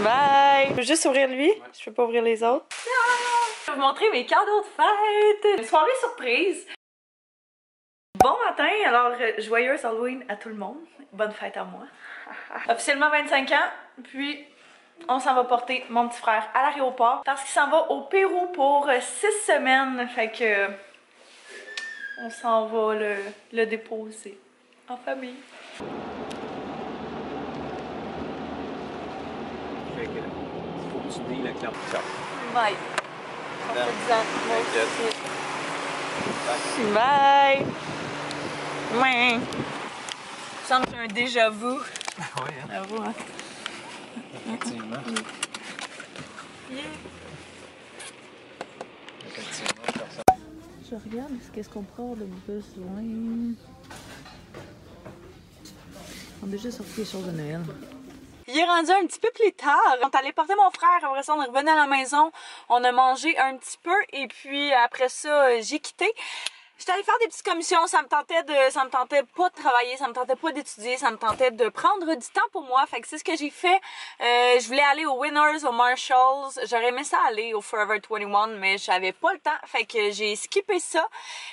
Bye! Je peux juste ouvrir lui, je peux pas ouvrir les autres. Je vais vous montrer mes cadeaux de fête! Une soirée surprise! Bon matin, alors joyeuse Halloween à tout le monde. Bonne fête à moi. Officiellement 25 ans, puis on s'en va porter mon petit frère à l'aéroport parce qu'il s'en va au Pérou pour 6 semaines. Fait que on s'en va le déposer en famille. Fait que faut que tu dis la carte. Bye. Bye. Ouais. Je sens que j'ai un déjà-vu. Oui, hein? J'avoue, hein. Effectivement. Yeah. Effectivement, personne. Je regarde qu'est-ce qu'on peut avoir de besoin. On a déjà sorti les choses de Noël. Il est rendu un petit peu plus tard. On est allé porter mon frère, après ça on est revenu à la maison. On a mangé un petit peu et puis après ça j'ai quitté. J'étais allée faire des petites commissions, ça me tentait pas de travailler, ça me tentait pas d'étudier, ça me tentait de prendre du temps pour moi. Fait que c'est ce que j'ai fait. Je voulais aller au Winners, au Marshalls. J'aurais aimé ça aller au Forever 21, mais j'avais pas le temps. Fait que j'ai skippé ça.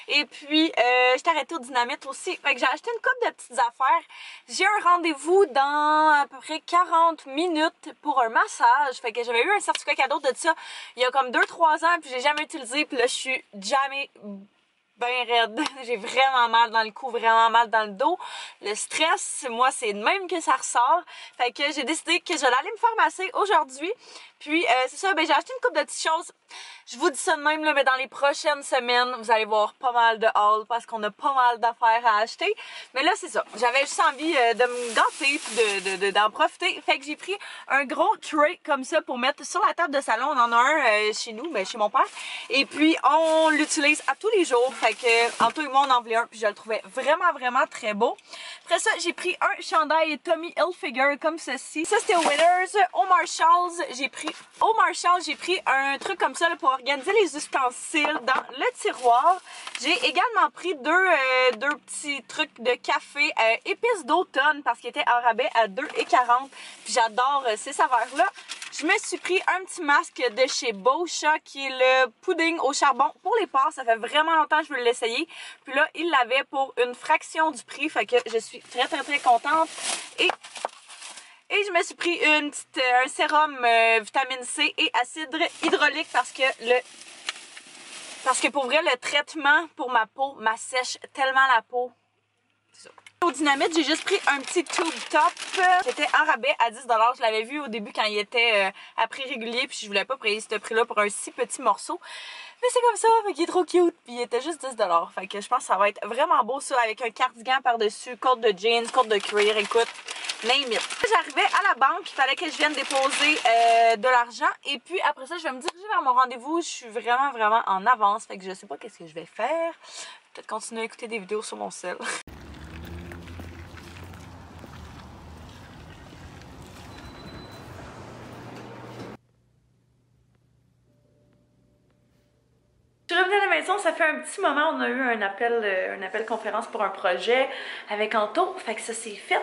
Et puis, j'étais arrêtée au Dynamite aussi. Fait que j'ai acheté une couple de petites affaires. J'ai un rendez-vous dans à peu près 40 minutes pour un massage. Fait que j'avais eu un certificat cadeau de ça il y a comme 2-3 ans, puis j'ai jamais utilisé. Puis là, je suis jamais ben raide. J'ai vraiment mal dans le cou, vraiment mal dans le dos. Le stress, moi, c'est de même que ça ressort. Fait que j'ai décidé que j'allais aller me faire masser aujourd'hui. Puis, c'est ça, ben j'ai acheté une couple de petites choses. Je vous dis ça de même, là, mais dans les prochaines semaines, vous allez voir pas mal de hauls parce qu'on a pas mal d'affaires à acheter. Mais là, c'est ça. J'avais juste envie de me gâter puis d'en profiter. Fait que j'ai pris un gros tray comme ça pour mettre sur la table de salon. On en a un chez nous, ben, chez mon père. Et puis, on l'utilise à tous les jours. Fait que, Anto et moi, on en voulait un puis je le trouvais vraiment, vraiment très beau. Après ça, j'ai pris un chandail Tommy Hilfiger comme ceci. Ça, c'était au Winners. Au Marshalls, j'ai pris un truc comme ça là, pour organiser les ustensiles dans le tiroir. J'ai également pris deux petits trucs de café épices d'automne parce qu'ils étaient en rabais à 2,40. Puis j'adore ces saveurs-là. Je me suis pris un petit masque de chez Boscia qui est le pudding au charbon pour les pores. Ça fait vraiment longtemps que je veux l'essayer. Puis là, il l'avait pour une fraction du prix. Fait que je suis très, très, très contente. Et je me suis pris un sérum vitamine C et acide hydraulique parce que pour vrai, le traitement pour ma peau m'assèche tellement la peau. C'est ça. Au Dynamite, j'ai juste pris un petit tube top qui était en rabais à 10 $. Je l'avais vu au début quand il était à prix régulier puis je voulais pas payer ce prix-là pour un si petit morceau. Mais c'est comme ça, fait qu'il est trop cute puis il était juste 10 $. Fait que je pense que ça va être vraiment beau ça avec un cardigan par-dessus, côte de jeans, côte de cuir, écoute. Name it. J'arrivais à la banque, il fallait que je vienne déposer de l'argent et puis après ça je vais me diriger vers mon rendez-vous. Je suis vraiment vraiment en avance, fait que je sais pas qu'est-ce que je vais faire. Peut-être continuer à écouter des vidéos sur mon cell. Je suis revenue à la maison, ça fait un petit moment, on a eu un appel conférence pour un projet avec Anto, fait que ça s'est fait.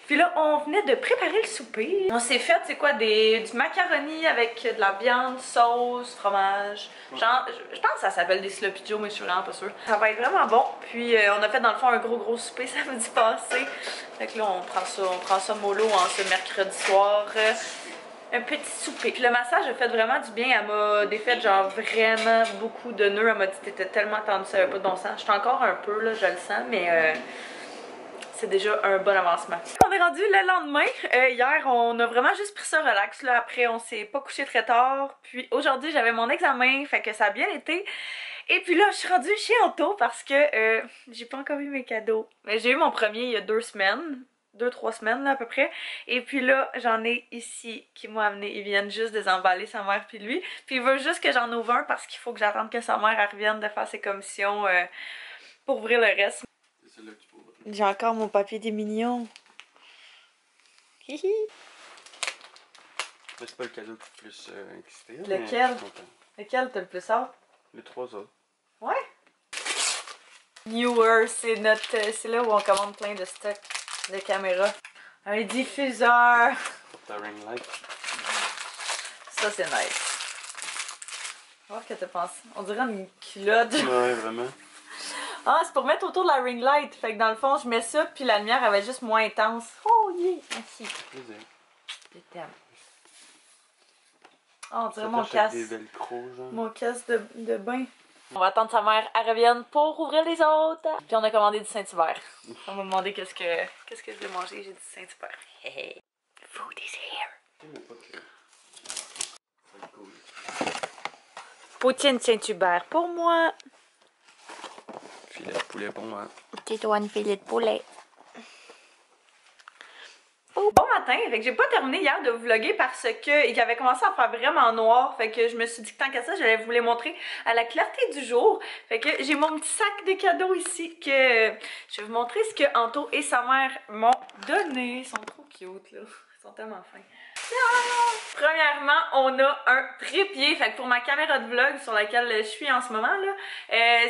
Puis là, on venait de préparer le souper. On s'est fait, c'est quoi, du macaroni avec de la viande, sauce, fromage. Genre, je pense que ça s'appelle des sloppy joe, mais je suis vraiment pas sûre. Ça va être vraiment bon. Puis on a fait dans le fond un gros souper samedi passé. Fait que là, on prend ça mollo en ce mercredi soir. Un petit souper. Puis le massage a fait vraiment du bien. Elle m'a défait genre vraiment beaucoup de nœuds. Elle m'a dit t'étais tellement tendue, ça avait pas de bon sens. J'étais encore un peu là, je le sens, mais c'est déjà un bon avancement. On est rendu le lendemain. Hier, on a vraiment juste pris ça relax. Là. Après, on s'est pas couché très tard. Puis aujourd'hui, j'avais mon examen, fait que ça a bien été. Et puis là, je suis rendue chez Anto parce que j'ai pas encore eu mes cadeaux. Mais j'ai eu mon premier il y a 2 semaines. 2-3 semaines là, à peu près. Et puis là, j'en ai ici qui m'ont amené. Ils viennent juste désemballer sa mère puis lui. Puis il veut juste que j'en ouvre un parce qu'il faut que j'attende que sa mère revienne de faire ses commissions pour ouvrir le reste. C'est celle-là que tu peux ouvrir. J'ai encore mon papier des mignons. Hihi. C'est pas le cadeau le plus excité. Lequel? Lequel t'as le plus hâte? Les 3 autres. Ouais? Newer, c'est là où on commande plein de stock de caméras. Un diffuseur. Pour ta ring light. Ça, c'est nice. On va voir ce que t'as pensé. On dirait une culotte. Ouais, vraiment. Ah, c'est pour mettre autour de la ring light. Fait que dans le fond, je mets ça, puis la lumière, elle va être juste moins intense. Oh yeah! Merci. Plaisir. Je t'aime. Oh, on dirait mon casque. Des velcro, genre. Mon casque de bain. On va attendre sa mère, elle revienne pour ouvrir les autres. Puis on a commandé du Saint-Hubert. On m'a demandé qu'est-ce que je voulais manger. J'ai dit Saint-Hubert. Hey, food is here. Poutine Saint-Hubert pour moi. Filet de poulet pour moi. Tais-toi une filet de poulet. Bon matin, fait que j'ai pas terminé hier de vlogger parce que il avait commencé à faire vraiment noir, fait que je me suis dit que tant qu'à ça, j'allais vous les montrer à la clarté du jour. Fait que j'ai mon petit sac de cadeaux ici que je vais vous montrer ce que Anto et sa mère m'ont donné. Ils sont trop cute là, ils sont tellement fins. Premièrement, on a un trépied, fait que pour ma caméra de vlog sur laquelle je suis en ce moment là,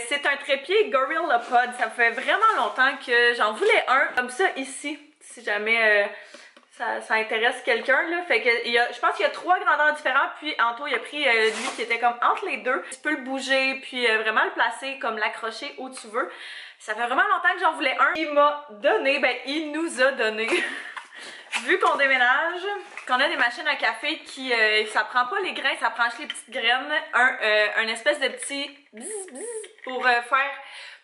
c'est un trépied GorillaPod. Ça fait vraiment longtemps que j'en voulais un comme ça ici, si jamais ça intéresse quelqu'un là. Fait que je pense qu'il y a 3 grandeurs différentes, puis Anto il a pris lui qui était comme entre les deux. Tu peux le bouger puis vraiment le placer, comme l'accrocher où tu veux. Ça fait vraiment longtemps que j'en voulais un. Il m'a donné, ben il nous a donné. Vu qu'on déménage, qu'on a des machines à café qui, ça prend pas les grains, ça prend juste les petites graines, un espèce de petit bzz, bzz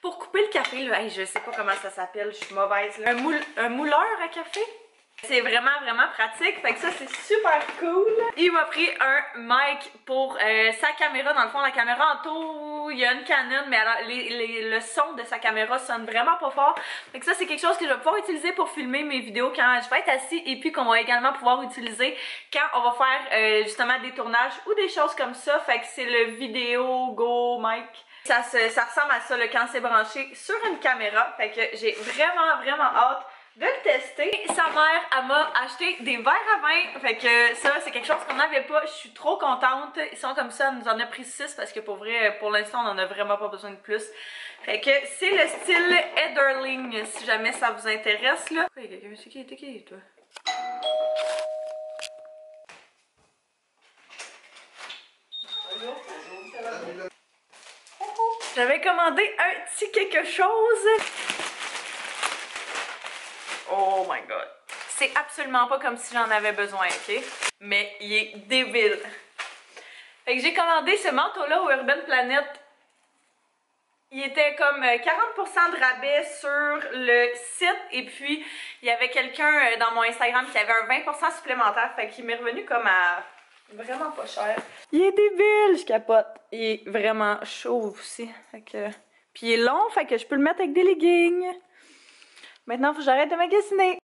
pour couper le café là. Hey, je sais pas comment ça s'appelle, je suis mauvaise là. Un mouleur à café. C'est vraiment pratique, fait que ça c'est super cool. Il m'a pris un mic pour sa caméra. Dans le fond, la caméra Anto, il y a une Canon, mais alors le son de sa caméra sonne vraiment pas fort. Fait que ça c'est quelque chose que je vais pouvoir utiliser pour filmer mes vidéos quand je vais être assis, et puis qu'on va également pouvoir utiliser quand on va faire justement des tournages ou des choses comme ça. Fait que c'est le Vidéo Go mic. Ça ressemble à ça là, quand c'est branché sur une caméra. Fait que j'ai vraiment hâte de le tester. Sa mère, elle m'a acheté des verres à vin. Fait que ça, c'est quelque chose qu'on n'avait pas. Je suis trop contente. Ils sont comme ça. Elle nous en a pris 6 parce que pour vrai, pour l'instant, on en a vraiment pas besoin de plus. Fait que c'est le style Ederling, si jamais ça vous intéresse là. Oui, quelqu'un, c'est qui, toi? J'avais commandé un petit quelque chose. Oh my god. C'est absolument pas comme si j'en avais besoin, ok? Mais il est débile. Fait que j'ai commandé ce manteau-là au Urban Planet. Il était comme 40% de rabais sur le site. Et puis, il y avait quelqu'un dans mon Instagram qui avait un 20% supplémentaire. Fait qu'il m'est revenu comme à vraiment pas cher. Il est débile, je capote. Il est vraiment chaud aussi. Fait que... Puis il est long, fait que je peux le mettre avec des leggings. Maintenant, faut que j'arrête de magasiner.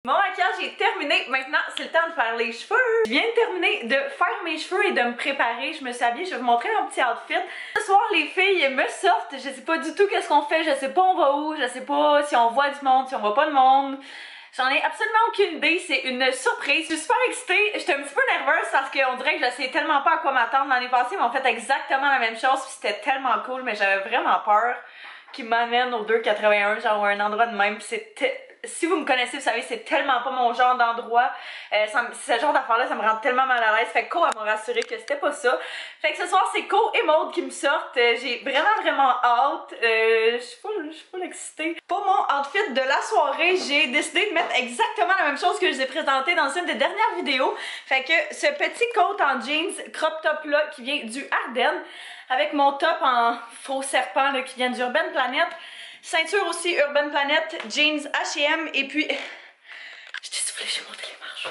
Mon maquillage est terminé. Maintenant, c'est le temps de faire les cheveux. Je viens de terminer de faire mes cheveux et de me préparer. Je me suis habillée. Je vais vous montrer mon petit outfit. Ce soir, les filles me sortent. Je sais pas du tout qu'est-ce qu'on fait. Je sais pas on va où. Je sais pas si on voit du monde, si on voit pas de monde. J'en ai absolument aucune idée, c'est une surprise. Je suis super excitée, j'étais un petit peu nerveuse parce qu'on dirait que je sais tellement pas à quoi m'attendre. L'année passée, ils m'ont fait exactement la même chose, puis c'était tellement cool, mais j'avais vraiment peur qu'ils m'amènent au 281, genre un endroit de même, puis c'était... Si vous me connaissez, vous savez, c'est tellement pas mon genre d'endroit. Ce genre d'affaire-là, ça me rend tellement mal à l'aise. Fait que Co, elle m'a rassuré que c'était pas ça. Fait que ce soir, c'est Co et Maude qui me sortent. J'ai vraiment hâte. Je suis full excitée. Pour mon outfit de la soirée, j'ai décidé de mettre exactement la même chose que je vous ai présenté dans une des dernières vidéos. Fait que ce petit coat en jeans crop top là qui vient du Ardennes, avec mon top en faux serpent là, qui vient du Urban Planet. Ceinture aussi Urban Planet, jeans H&M, et puis... Je t'ai soufflé, j'ai monté les marches.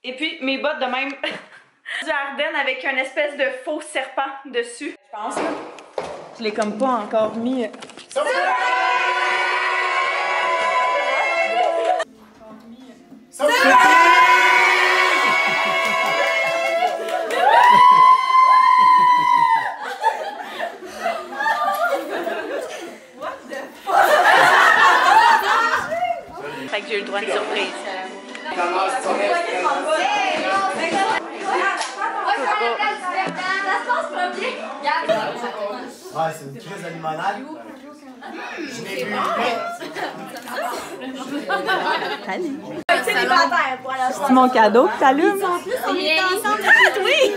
Et puis mes bottes de même du Ardennes avec un espèce de faux serpent dessus. Je pense là. Je l'ai comme pas encore mis. Fait que j'ai eu le droit de surprise. Ouais, c'est une crise de limonade. Je l'ai vu. C'est mon cadeau que t'allumes. Oui!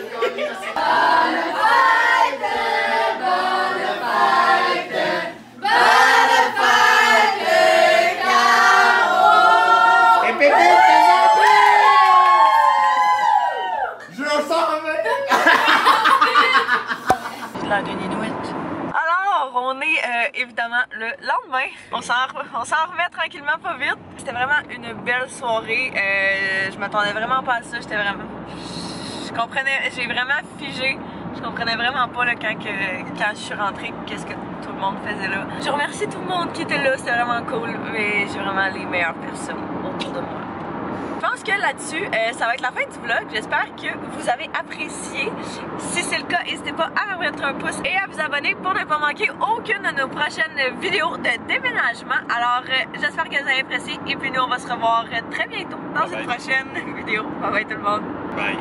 De l'Inuit. Alors, on est évidemment le lendemain. On s'en remet tranquillement pas vite. C'était vraiment une belle soirée. Je m'attendais vraiment pas à ça. J'étais vraiment... Je comprenais... J'ai vraiment figé. Je comprenais vraiment pas là, quand je suis rentrée, qu'est-ce que tout le monde faisait là. Je remercie tout le monde qui était là. C'était vraiment cool. Mais j'ai vraiment les meilleures personnes autour de moi. Je pense que là-dessus, ça va être la fin du vlog. J'espère que vous avez apprécié. Si c'est le cas, n'hésitez pas à mettre un pouce et à vous abonner pour ne pas manquer aucune de nos prochaines vidéos de déménagement. Alors, j'espère que vous avez apprécié. Et puis nous, on va se revoir très bientôt dans une prochaine vidéo. Bye bye tout le monde. Bye.